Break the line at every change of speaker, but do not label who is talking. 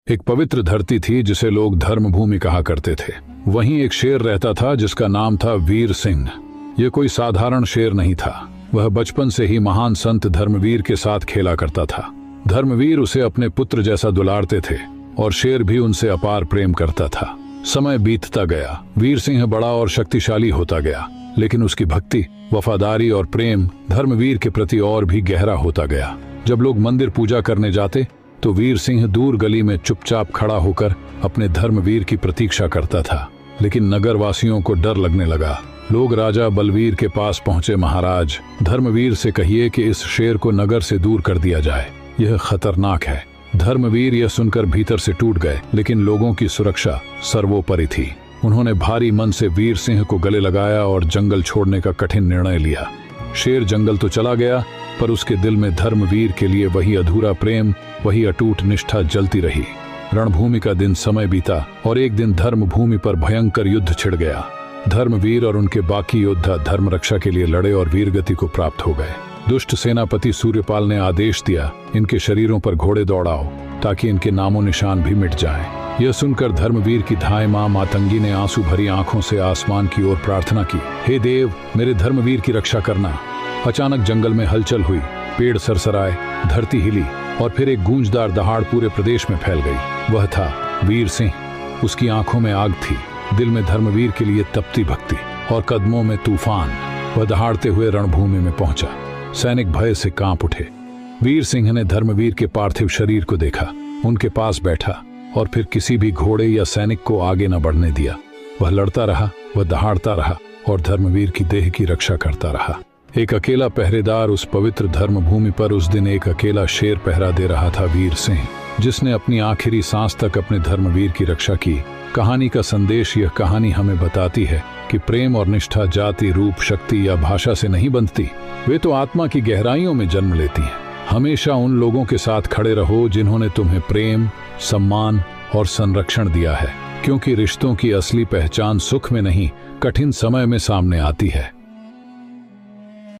एक पवित्र धरती थी जिसे लोग धर्मभूमि कहा करते थे। वहीं एक शेर रहता था जिसका नाम था वीर सिंह। ये कोई साधारण शेर नहीं था। वह बचपन से ही महान संत धर्मवीर के साथ खेला करता था। धर्मवीर उसे अपने पुत्र जैसा दुलारते थे और शेर भी उनसे अपार प्रेम करता था। समय बीतता गया, वीर सिंह बड़ा और शक्तिशाली होता गया, लेकिन उसकी भक्ति, वफादारी और प्रेम धर्मवीर के प्रति और भी गहरा होता गया। जब लोग मंदिर पूजा करने जाते तो वीर सिंह दूर गली में चुपचाप खड़ा होकर अपने धर्मवीर की प्रतीक्षा करता था। लेकिन नगर वासियों को डर लगने लगा। लोग राजा बलवीर के पास पहुंचे। महाराज, धर्मवीर से कहिए कि इस शेर को नगर से दूर कर दिया जाए, यह खतरनाक है। धर्मवीर यह सुनकर भीतर से टूट गए, लेकिन लोगों की सुरक्षा सर्वोपरि थी। उन्होंने भारी मन से वीर सिंह को गले लगाया और जंगल छोड़ने का कठिन निर्णय लिया। शेर जंगल तो चला गया, पर उसके दिल में धर्मवीर के लिए वही अधूरा प्रेम, वही अटूट निष्ठा जलती रही। रणभूमि का दिन समय बीता और एक दिन धर्मभूमि पर भयंकर युद्ध छिड़ गया। धर्मवीर और उनके बाकी योद्धा धर्म रक्षा के लिए लड़े और वीरगति को प्राप्त हो गए। दुष्ट सेनापति सूर्यपाल ने आदेश दिया, इनके शरीरों पर घोड़े दौड़ाओ ताकि इनके नामो निशान भी मिट जाएं। यह सुनकर धर्मवीर की धाय मां मातंगी ने आंसू भरी आंखों से आसमान की ओर प्रार्थना की, हे देव, मेरे धर्मवीर की रक्षा करना। अचानक जंगल में हलचल हुई, पेड़ सरसराए, धरती हिली और फिर एक गूंजदार दहाड़ पूरे प्रदेश में फैल गई। वह था वीर सिंह। उसकी आंखों में आग थी, दिल में धर्मवीर के लिए तपती भक्ति और कदमों में तूफान। वह दहाड़ते हुए रणभूमि में पहुंचा। सैनिक भय से कांप उठे। वीर सिंह ने धर्मवीर के पार्थिव शरीर को देखा, उनके पास बैठा और फिर किसी भी घोड़े या सैनिक को आगे न बढ़ने दिया। वह लड़ता रहा, वह दहाड़ता रहा और धर्मवीर की देह की रक्षा करता रहा। एक अकेला पहरेदार उस पवित्र धर्मभूमि पर उस दिन एक अकेला शेर पहरा दे रहा था, वीर सिंह, जिसने अपनी आखिरी सांस तक अपने धर्मवीर की रक्षा की। कहानी का संदेश, यह कहानी हमें बताती है कि प्रेम और निष्ठा जाति, रूप, शक्ति या भाषा से नहीं बनती, वे तो आत्मा की गहराइयों में जन्म लेती हैं। हमेशा उन लोगों के साथ खड़े रहो जिन्होंने तुम्हें प्रेम, सम्मान और संरक्षण दिया है, क्योंकि रिश्तों की असली पहचान सुख में नहीं, कठिन समय में सामने आती है।